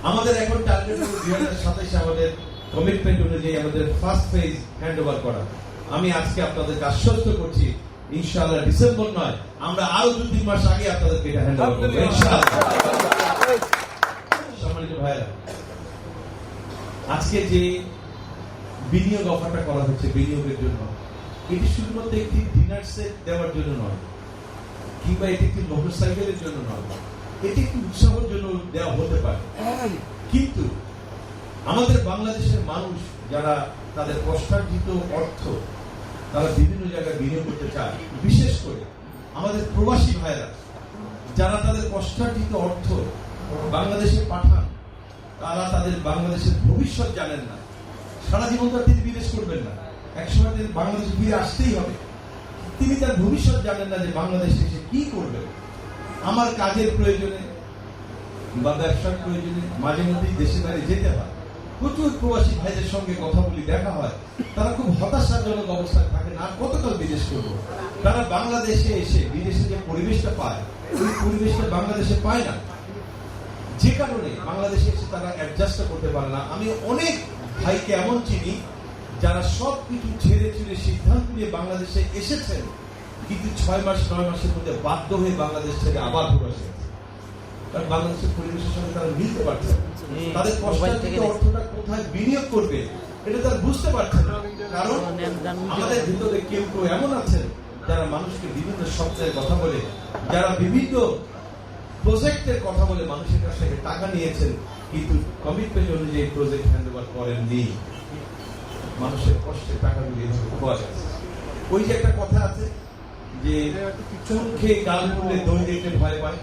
আমাদের এখন টার্গেট হলো 2027 আমাদের কমিটমেন্ট অনুযায়ী আমাদের ফার্স্ট ফেজ হ্যান্ড ওভার করা। আমি আজকে আপনাদেরকে আশ্বস্ত করছি ইনশাআল্লাহ ডিসেম্বর নয়, আমরা আরো 2-3 মাস আগে আপনাদেরকে এটা হ্যান্ড ওভার করব ইনশাআল্লাহ। সম্মানিত ভাইরা, আজকে যে বিনিয়োগ অফারটা করা হচ্ছে বিনিয়োগের জন্য, এটি শুধুমাত্র একটি ডিনার সেট দেওয়ার জন্য নয়, কিংবা এটি একটি মোটরসাইকেলের জন্য নয়, এটি একটি উৎসাহের জন্য দেওয়া হতে পারে। কিন্তু আমাদের বাংলাদেশের মানুষ যারা তাদের কষ্টার্জিত অর্থ তারা বিভিন্ন জায়গায় বিনিয়োগ করতে চায়, বিশেষ করে আমাদের প্রবাসী ভাইরা যারা তাদের কষ্টার্জিত অর্থ বাংলাদেশে পাঠান, তারা তাদের বাংলাদেশের ভবিষ্যৎ জানেন না। সারা জীবন তো তিনি বিদেশ করবেন না, একসময় তিনি বাংলাদেশে ফিরে আসতেই হবে। তিনি তার ভবিষ্যৎ জানেন না যে বাংলাদেশে এসে কি করবেন। আমার কাজের প্রয়োজনে বা ব্যবসার প্রয়োজনে মাঝে মধ্যেই দেশে বাইরে যেতে হয়। প্রচুর প্রবাসী ভাইদের সঙ্গে কথা বলি, দেখা হয়, তারা খুব হতাশাজনক অবস্থায় থাকে না, কতকাল বিদেশ করবো। তারা বাংলাদেশে এসে বিদেশে যে পরিবেশটা পায়, ওই পরিবেশটা বাংলাদেশে পায় না, যে কারণে বাংলাদেশে এসে তারা অ্যাডজাস্ট করতে পারে না। আমি অনেক ভাইকে এমন চিনি যারা সব কিছু ছেড়ে ছেড়ে সিদ্ধান্ত নিয়ে বাংলাদেশে এসেছেন, কিন্তু 6 মাস 9 মাসের মধ্যে বাধ্য হয়ে বাংলাদেশ ছেড়ে আবার প্রবাসে, কারণ বাংলাদেশের পরিবেশের সঙ্গে তারা মিলতে পারছে না। তাদের কষ্টার্জিত অর্থটা কোথায় বিনিয়োগ করবে এটা তারা বুঝতে পারছে না। কারণ আমাদের ভিতরে কেউ কেউ এমন আছেন যারা মানুষকে বিভিন্ন শব্দের কথা বলে, যারা বিভিন্ন প্রজেক্টের কথা বলে মানুষের কাছ থেকে টাকা নিয়েছেন, কিন্তু কমিটমেন্ট অনুযায়ী প্রজেক্ট হ্যান্ড ওভার করেননি। মানুষের কষ্টের টাকাগুলি এভাবে খোয়া যাচ্ছে। ওই যে একটা কথা আছে যে চুন খেয়ে গাল করলে দই দেখলে ভয় পায়,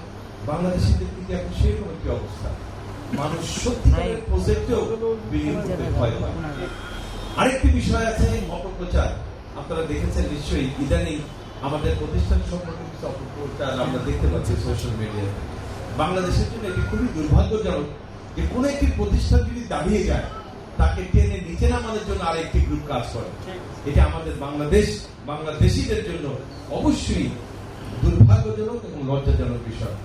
বাংলাদেশিদের দিকে এখন সেরকম একটি অবস্থা। মানুষ সত্যিকারের প্রজেক্টেও বিনিয়োগ করতে ভয় পায়। আরেকটি বিষয় আছে অপপ্রচার। আপনারা দেখেছেন নিশ্চয়ই, ইদানিং আমাদের প্রতিষ্ঠান সম্পর্কে কিছু অপপ্রচার আমরা দেখতে পাচ্ছি সোশ্যাল মিডিয়াতে। বাংলাদেশের জন্য এটি খুবই দুর্ভাগ্যজনক যে কোন একটি প্রতিষ্ঠান যদি দাঁড়িয়ে যায়, তাকে টেনে নিচে নামানোর জন্য আরেকটি গ্রুপ কাজ করে। এটা আমাদের বাংলাদেশিদের জন্য অবশ্যই দুর্ভাগ্যজনক এবং লজ্জাজনক বিষয়।